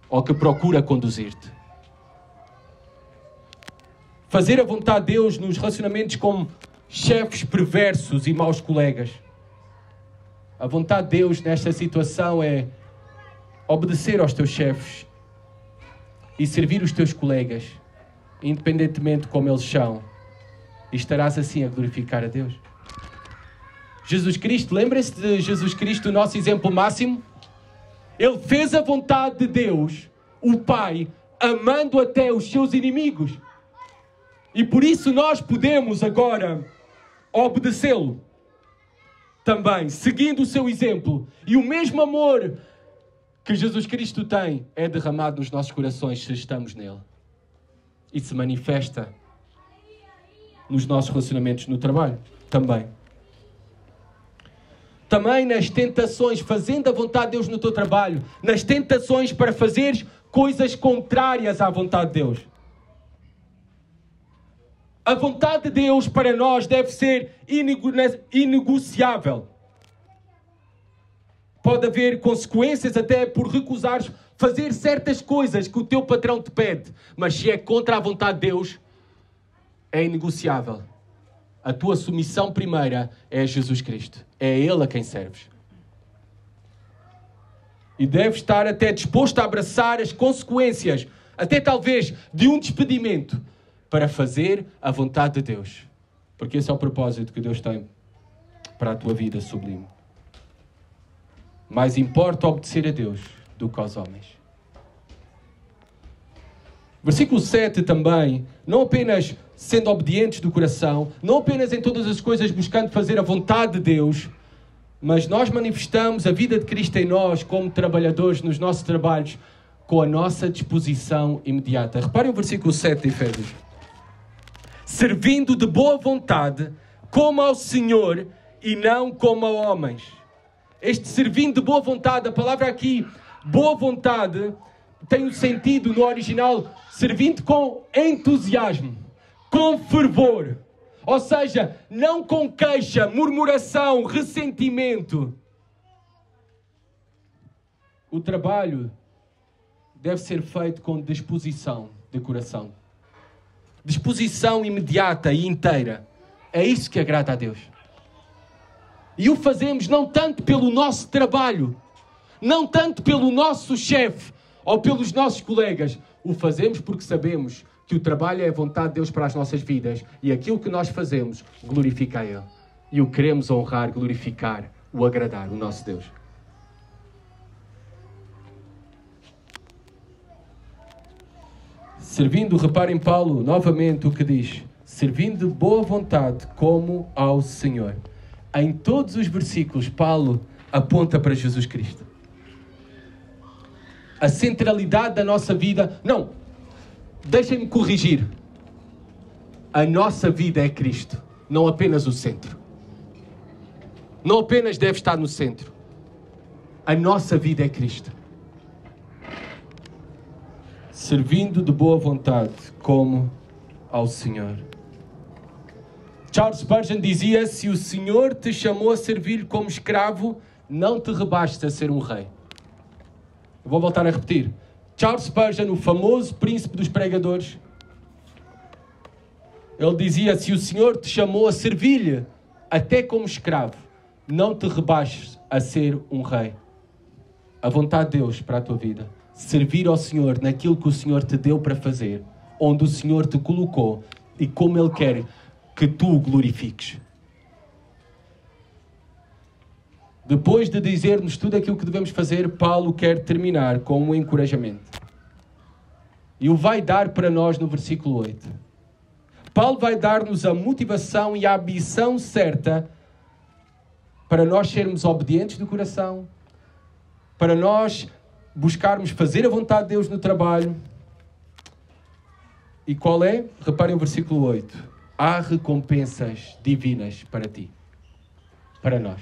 ou que procura conduzir-te. Fazer a vontade de Deus nos relacionamentos com chefes perversos e maus colegas. A vontade de Deus nesta situação é obedecer aos teus chefes e servir os teus colegas, independentemente de como eles são, e estarás assim a glorificar a Deus. Jesus Cristo, lembrem-se de Jesus Cristo, o nosso exemplo máximo? Ele fez a vontade de Deus, o Pai, amando até os seus inimigos. E por isso nós podemos agora obedecê-lo. também, seguindo o seu exemplo. E o mesmo amor que Jesus Cristo tem é derramado nos nossos corações se estamos nele. E se manifesta nos nossos relacionamentos no trabalho também. Também nas tentações, fazendo a vontade de Deus no teu trabalho. Nas tentações para fazeres coisas contrárias à vontade de Deus. A vontade de Deus para nós deve ser inegociável. Pode haver consequências até por recusares fazer certas coisas que o teu patrão te pede. Mas se é contra a vontade de Deus, é inegociável. A tua submissão primeira é a Jesus Cristo. É a Ele a quem serves. E deves estar até disposto a abraçar as consequências, até talvez de um despedimento, para fazer a vontade de Deus. Porque esse é o propósito que Deus tem para a tua vida sublime. Mais importa obedecer a Deus do que aos homens. Versículo 7 também, não apenas sendo obedientes do coração, não apenas em todas as coisas buscando fazer a vontade de Deus, mas nós manifestamos a vida de Cristo em nós como trabalhadores nos nossos trabalhos com a nossa disposição imediata. Reparem o versículo 7 de Efésios. Servindo de boa vontade como ao Senhor e não como a homens. Este servindo de boa vontade, a palavra aqui, boa vontade, tem o sentido no original, servindo com entusiasmo, com fervor. Ou seja, não com queixa, murmuração, ressentimento. O trabalho deve ser feito com disposição de coração. Disposição imediata e inteira. É isso que agrada a Deus. E o fazemos não tanto pelo nosso trabalho, não tanto pelo nosso chefe ou pelos nossos colegas. O fazemos porque sabemos que o trabalho é a vontade de Deus para as nossas vidas e aquilo que nós fazemos glorifica a Ele. E o queremos honrar, glorificar, o agradar, o nosso Deus. Servindo, reparem Paulo, novamente o que diz. Servindo de boa vontade como ao Senhor. Em todos os versículos, Paulo aponta para Jesus Cristo. A centralidade da nossa vida... Não, deixem-me corrigir. A nossa vida é Cristo, não apenas o centro. Não apenas deve estar no centro. A nossa vida é Cristo. Servindo de boa vontade como ao Senhor. Charles Spurgeon dizia: se o Senhor te chamou a servir como escravo, não te rebaixes a ser um rei. Eu vou voltar a repetir. Charles Spurgeon, o famoso príncipe dos pregadores, ele dizia: se o Senhor te chamou a servir-lhe, até como escravo, não te rebaixes a ser um rei. A vontade de Deus para a tua vida. Servir ao Senhor naquilo que o Senhor te deu para fazer, onde o Senhor te colocou e como Ele quer que tu o glorifiques. Depois de dizer-nos tudo aquilo que devemos fazer, Paulo quer terminar com um encorajamento. E o vai dar para nós no versículo 8. Paulo vai dar-nos a motivação e a ambição certa para nós sermos obedientes do coração, para nós buscarmos fazer a vontade de Deus no trabalho. E qual é? Reparem o versículo 8. Há recompensas divinas para ti, para nós.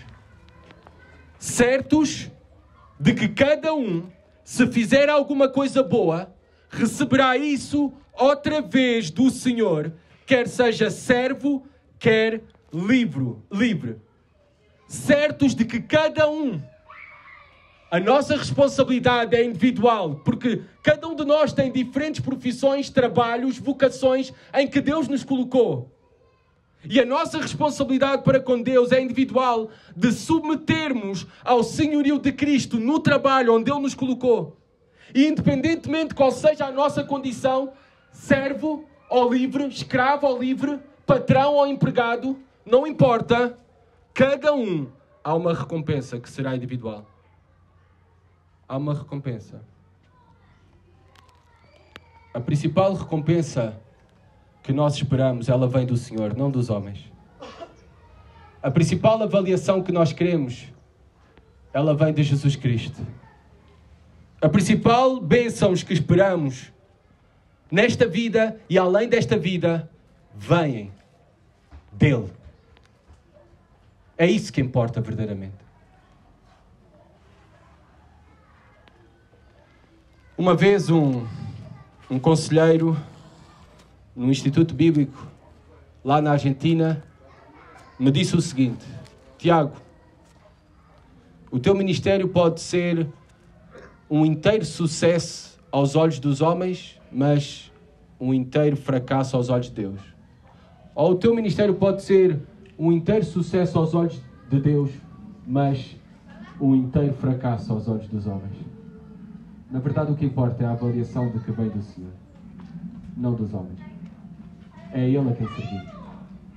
Certos de que cada um, se fizer alguma coisa boa, receberá isso outra vez do Senhor, quer seja servo, quer livre. Certos de que cada um, a nossa responsabilidade é individual, porque cada um de nós tem diferentes profissões, trabalhos, vocações em que Deus nos colocou. E a nossa responsabilidade para com Deus é individual, de submetermos ao senhorio de Cristo no trabalho onde Ele nos colocou. E independentemente de qual seja a nossa condição, servo ou livre, escravo ou livre, patrão ou empregado, não importa, cada um há uma recompensa que será individual. Há uma recompensa. A principal recompensa que nós esperamos, ela vem do Senhor, não dos homens. A principal avaliação que nós queremos, ela vem de Jesus Cristo. A principal bênção que esperamos nesta vida e além desta vida, vêm dele. É isso que importa verdadeiramente. Uma vez um conselheiro no Instituto Bíblico, lá na Argentina, me disse o seguinte: Tiago, o teu ministério pode ser um inteiro sucesso aos olhos dos homens, mas um inteiro fracasso aos olhos de Deus. Ou o teu ministério pode ser um inteiro sucesso aos olhos de Deus, mas um inteiro fracasso aos olhos dos homens. Na verdade, o que importa é a avaliação de que vem do Senhor, não dos homens. É a Ele a quem servimos,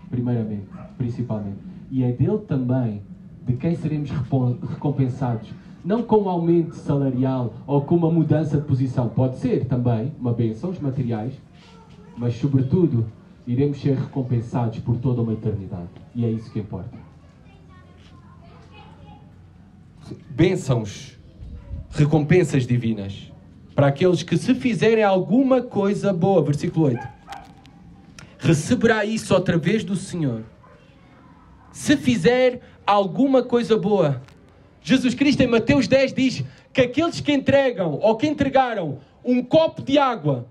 primeiramente, principalmente. E é dele também de quem seremos recompensados. Não com um aumento salarial ou com uma mudança de posição. Pode ser também uma bênção, os materiais, mas sobretudo iremos ser recompensados por toda uma eternidade. E é isso que importa. Bênçãos, recompensas divinas para aqueles que, se fizerem alguma coisa boa, versículo 8, receberá isso através do Senhor. Se fizer alguma coisa boa, Jesus Cristo em Mateus 10 diz que aqueles que entregam ou que entregaram um copo de água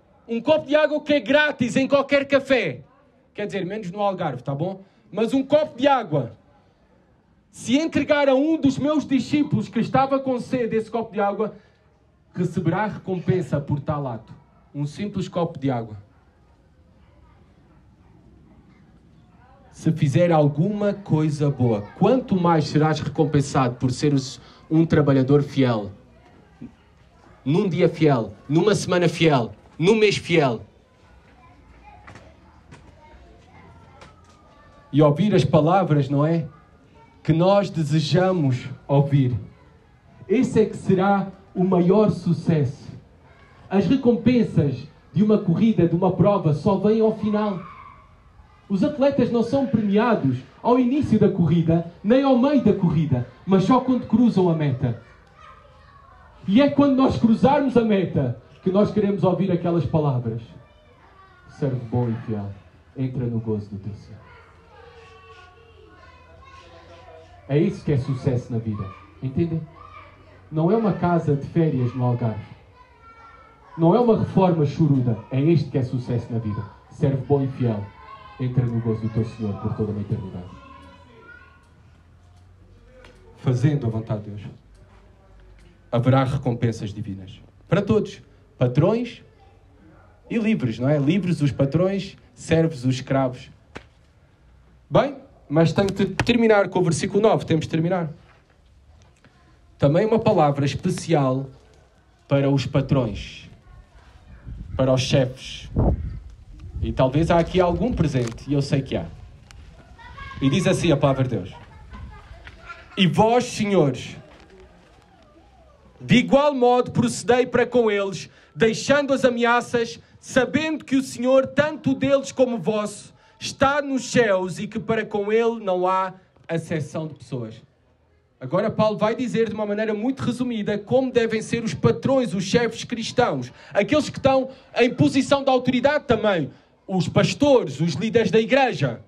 que é grátis em qualquer café, quer dizer, menos no Algarve, tá bom? Mas um copo de água, se entregar a um dos meus discípulos que estava com sede esse copo de água, receberá recompensa por tal ato. Um simples copo de água. Se fizer alguma coisa boa, quanto mais serás recompensado por seres um trabalhador fiel, num dia fiel, numa semana fiel, num mês fiel. E ouvir as palavras, não é? Que nós desejamos ouvir. Esse é que será o maior sucesso. As recompensas de uma corrida, de uma prova, só vêm ao final. Os atletas não são premiados ao início da corrida, nem ao meio da corrida, mas só quando cruzam a meta. E é quando nós cruzarmos a meta que nós queremos ouvir aquelas palavras: servo bom e fiel, entra no gozo do teu Senhor. É isso que é sucesso na vida. Entendem? Não é uma casa de férias no Algarve. Não é uma reforma choruda. É este que é sucesso na vida. Servo bom e fiel, entra no gozo do teu Senhor por toda uma eternidade. Fazendo a vontade de Deus, haverá recompensas divinas. Para todos. Patrões e livres, não é? Livres os patrões, servos os escravos. Bem, mas tenho de terminar com o versículo 9. Temos de terminar. Também uma palavra especial para os patrões, para os chefes. E talvez há aqui algum presente, e eu sei que há. E diz assim a palavra de Deus: e vós, senhores, de igual modo procedei para com eles, deixando as ameaças, sabendo que o Senhor, tanto deles como vosso, está nos céus e que para com ele não há acessão de pessoas. Agora Paulo vai dizer de uma maneira muito resumida como devem ser os patrões, os chefes cristãos, aqueles que estão em posição de autoridade também, os pastores, os líderes da igreja.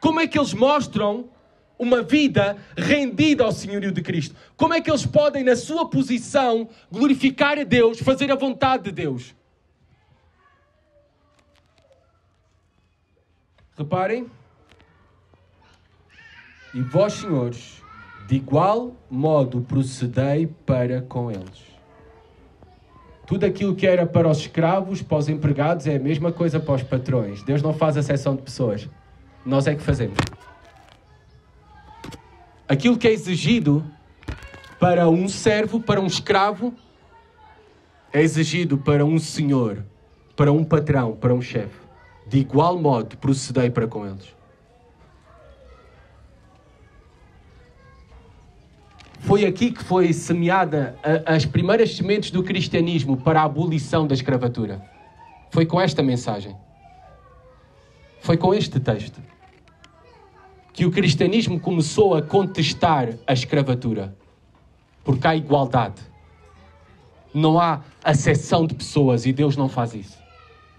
Como é que eles mostram uma vida rendida ao senhorio de Cristo? Como é que eles podem, na sua posição, glorificar a Deus, fazer a vontade de Deus? Reparem. E vós, senhores, de igual modo procedei para com eles. Tudo aquilo que era para os escravos, para os empregados, é a mesma coisa para os patrões. Deus não faz acepção de pessoas. Nós é que fazemos. Aquilo que é exigido para um servo, para um escravo, é exigido para um senhor, para um patrão, para um chefe. De igual modo procedei para com eles. Foi aqui que foi semeada as primeiras sementes do cristianismo para a abolição da escravatura. Foi com esta mensagem. Foi com este texto. que o cristianismo começou a contestar a escravatura. Porque há igualdade. Não há acessão de pessoas e Deus não faz isso.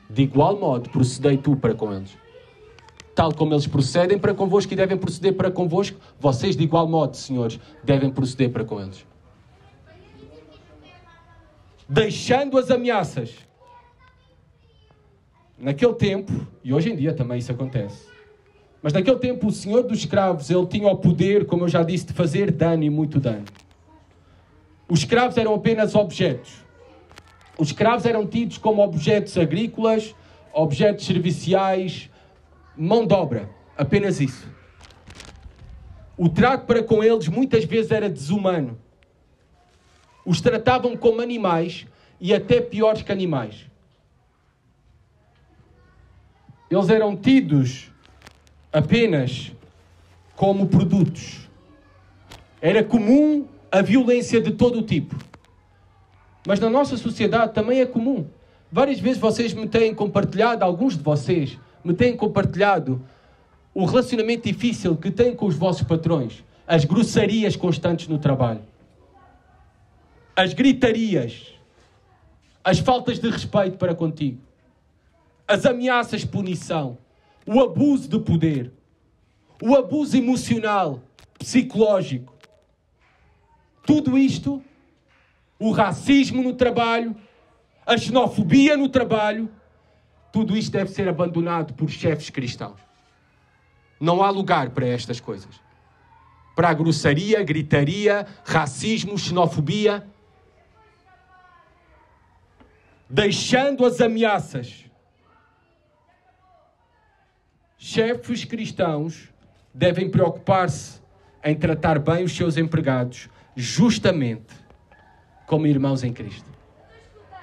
De igual modo, procedei tu para com eles. Tal como eles procedem para convosco e devem proceder para convosco, vocês de igual modo, senhores, devem proceder para com eles. Deixando as ameaças. Naquele tempo, e hoje em dia também isso acontece, mas naquele tempo o senhor dos escravos, ele tinha o poder, como eu já disse, de fazer dano e muito dano. Os escravos eram apenas objetos. Os escravos eram tidos como objetos agrícolas, objetos serviciais, mão de obra. Apenas isso. O trato para com eles muitas vezes era desumano. Os tratavam como animais e até piores que animais. Eles eram tidos apenas como produtos. Era comum a violência de todo o tipo. Mas na nossa sociedade também é comum. Várias vezes vocês me têm compartilhado, alguns de vocês me têm compartilhado o relacionamento difícil que têm com os vossos patrões, as grossarias constantes no trabalho, as gritarias, as faltas de respeito para contigo, as ameaças de punição, o abuso de poder, o abuso emocional, psicológico. Tudo isto, o racismo no trabalho, a xenofobia no trabalho, tudo isto deve ser abandonado por chefes cristãos. Não há lugar para estas coisas. Para a grossaria, gritaria, racismo, xenofobia. Deixando as ameaças. Chefes cristãos devem preocupar-se em tratar bem os seus empregados, justamente como irmãos em Cristo.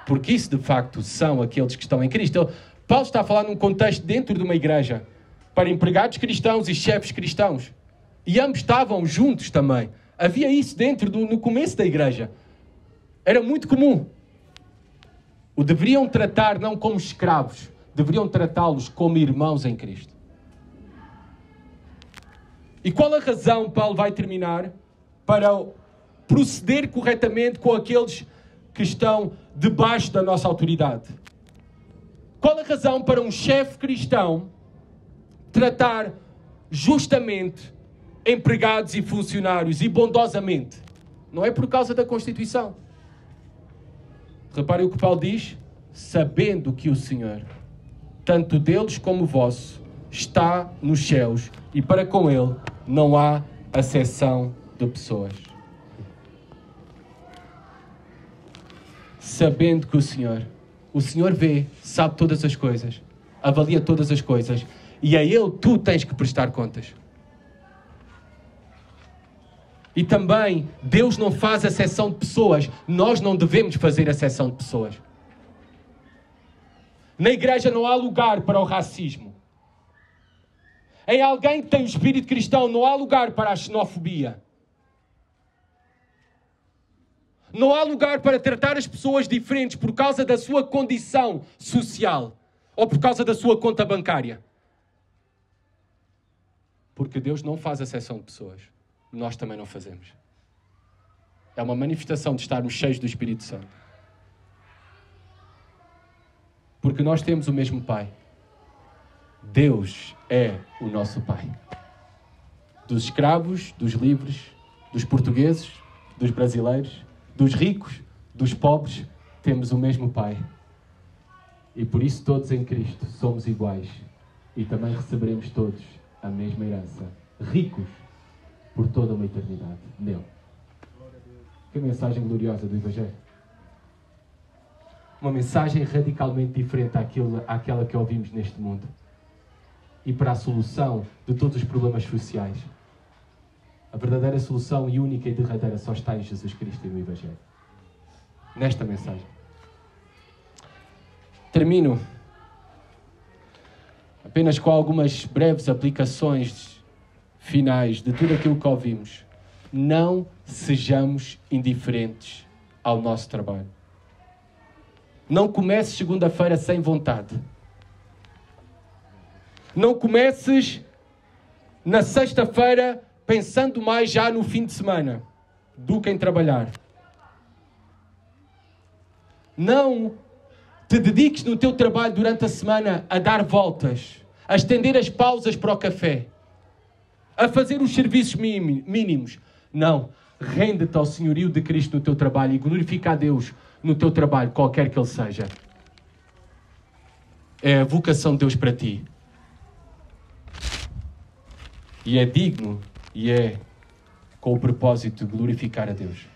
Porque isso, de facto, são aqueles que estão em Cristo. Paulo está a falar num contexto dentro de uma igreja, para empregados cristãos e chefes cristãos. E ambos estavam juntos também. Havia isso no começo da igreja. Era muito comum. O deveriam tratar não como escravos, deveriam tratá-los como irmãos em Cristo. E qual a razão, Paulo vai terminar, para proceder corretamente com aqueles que estão debaixo da nossa autoridade? Qual a razão para um chefe cristão tratar justamente empregados e funcionários e bondosamente? Não é por causa da Constituição. Reparem o que Paulo diz: sabendo que o Senhor, tanto deles como vosso, está nos céus e para com Ele não há acessão de pessoas. Sabendo que o Senhor vê, sabe todas as coisas, avalia todas as coisas e a Ele tu tens que prestar contas. E também, Deus não faz acessão de pessoas, nós não devemos fazer acessão de pessoas. Na igreja não há lugar para o racismo. Em alguém que tem o espírito cristão não há lugar para a xenofobia. Não há lugar para tratar as pessoas diferentes por causa da sua condição social ou por causa da sua conta bancária. Porque Deus não faz acessão de pessoas. Nós também não fazemos. É uma manifestação de estarmos cheios do Espírito Santo. Porque nós temos o mesmo Pai. Deus é o nosso Pai. Dos escravos, dos livres, dos portugueses, dos brasileiros, dos ricos, dos pobres, temos o mesmo Pai. E por isso todos em Cristo somos iguais. E também receberemos todos a mesma herança. Ricos por toda uma eternidade nele. Que mensagem gloriosa do Evangelho. Uma mensagem radicalmente diferente àquela que ouvimos neste mundo. E para a solução de todos os problemas sociais. A verdadeira solução e única e derradeira só está em Jesus Cristo e no Evangelho. Nesta mensagem. Termino apenas com algumas breves aplicações finais de tudo aquilo que ouvimos. Não sejamos indiferentes ao nosso trabalho. Não comeces segunda-feira sem vontade. Não comeces na sexta-feira pensando mais já no fim de semana do que em trabalhar. Não te dediques no teu trabalho durante a semana a dar voltas, a estender as pausas para o café, a fazer os serviços mínimos. Não. Rende-te ao senhorio de Cristo no teu trabalho e glorifica a Deus no teu trabalho, qualquer que ele seja. É a vocação de Deus para ti. E é digno e é com o propósito de glorificar a Deus.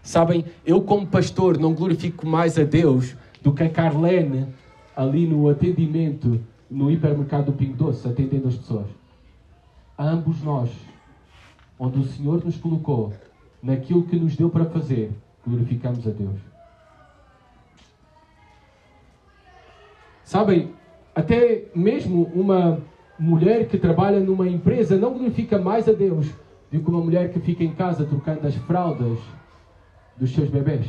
Sabem, eu como pastor não glorifico mais a Deus do que a Carlene ali no atendimento no hipermercado do Pingo Doce, atendendo as pessoas. A ambos nós, onde o Senhor nos colocou, naquilo que nos deu para fazer, glorificamos a Deus. Sabem, até mesmo uma mulher que trabalha numa empresa não glorifica mais a Deus do que uma mulher que fica em casa trocando as fraldas dos seus bebés.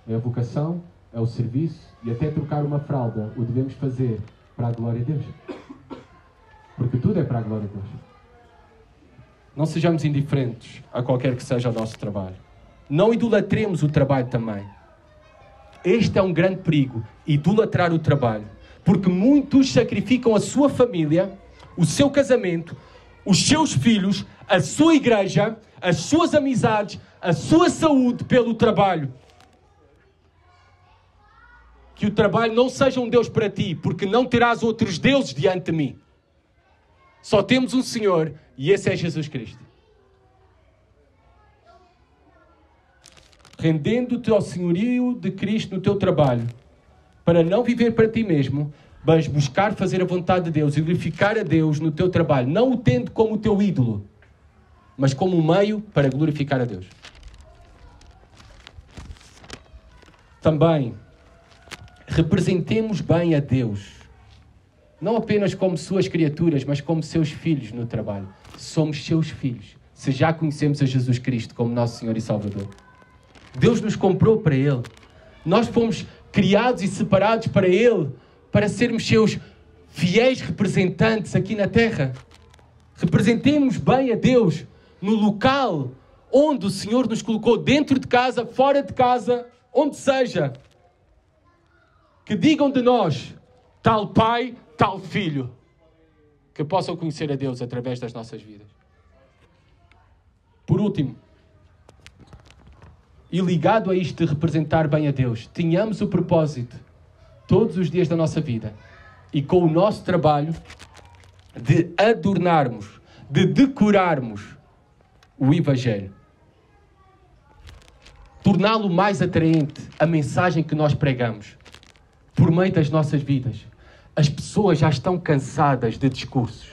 É a vocação, é o serviço e até trocar uma fralda o devemos fazer para a glória de Deus. Porque tudo é para a glória de Deus. Não sejamos indiferentes a qualquer que seja o nosso trabalho. Não idolatremos o trabalho também. Este é um grande perigo, idolatrar o trabalho. Porque muitos sacrificam a sua família, o seu casamento, os seus filhos, a sua igreja, as suas amizades, a sua saúde pelo trabalho. Que o trabalho não seja um Deus para ti, porque não terás outros deuses diante de mim. Só temos um Senhor e esse é Jesus Cristo. Rendendo-te ao senhorio de Cristo no teu trabalho, para não viver para ti mesmo, mas buscar fazer a vontade de Deus e glorificar a Deus no teu trabalho, não o tendo como o teu ídolo, mas como um meio para glorificar a Deus. Também, representemos bem a Deus, não apenas como suas criaturas, mas como seus filhos no trabalho. Somos seus filhos, se já conhecemos a Jesus Cristo como nosso Senhor e Salvador. Deus nos comprou para Ele. Nós fomos criados e separados para Ele, para sermos seus fiéis representantes aqui na terra. Representemos bem a Deus no local onde o Senhor nos colocou, dentro de casa, fora de casa, onde seja. Que digam de nós, tal pai, tal filho. Que possam conhecer a Deus através das nossas vidas. Por último, e ligado a isto de representar bem a Deus, tenhamos o propósito, todos os dias da nossa vida, e com o nosso trabalho, de adornarmos, de decorarmos o Evangelho. Torná-lo mais atraente, a mensagem que nós pregamos, por meio das nossas vidas. As pessoas já estão cansadas de discursos.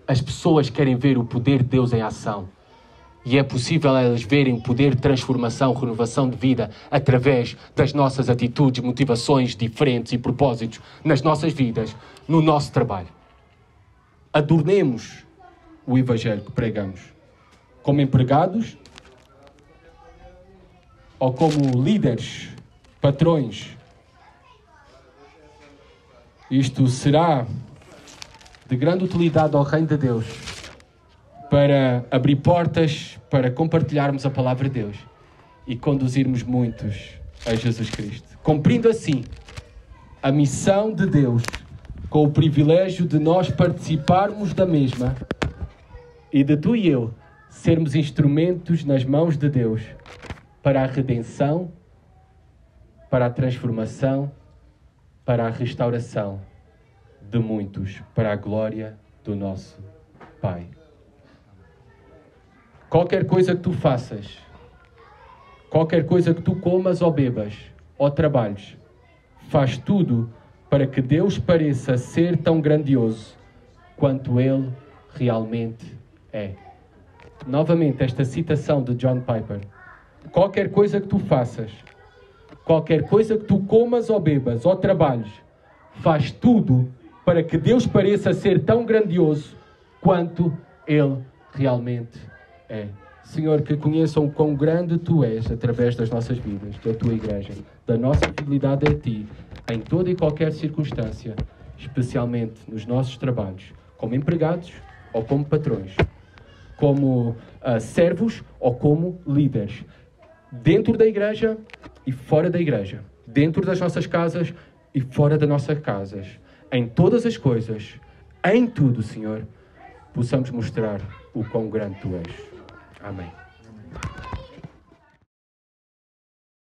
As pessoas querem ver o poder de Deus em ação. E é possível elas verem o poder de transformação, renovação de vida, através das nossas atitudes, motivações diferentes e propósitos nas nossas vidas, no nosso trabalho. Adornemos o Evangelho que pregamos, como empregados ou como líderes, patrões. Isto será de grande utilidade ao Reino de Deus, para abrir portas, para compartilharmos a palavra de Deus e conduzirmos muitos a Jesus Cristo. Cumprindo assim a missão de Deus, com o privilégio de nós participarmos da mesma e de tu e eu sermos instrumentos nas mãos de Deus para a redenção, para a transformação, para a restauração de muitos, para a glória do nosso Pai. Qualquer coisa que tu faças, qualquer coisa que tu comas ou bebas, ou trabalhes, faz tudo para que Deus pareça ser tão grandioso quanto Ele realmente é. Novamente, esta citação de John Piper. Qualquer coisa que tu faças, qualquer coisa que tu comas ou bebas, ou trabalhes, faz tudo para que Deus pareça ser tão grandioso quanto Ele realmente é. Senhor, que conheçam o quão grande Tu és através das nossas vidas, da Tua Igreja, da nossa fidelidade a Ti, em toda e qualquer circunstância, especialmente nos nossos trabalhos, como empregados ou como patrões, como servos ou como líderes, dentro da igreja e fora da igreja, dentro das nossas casas e fora das nossas casas, em todas as coisas, em tudo, Senhor, possamos mostrar o quão grande Tu és. Amém.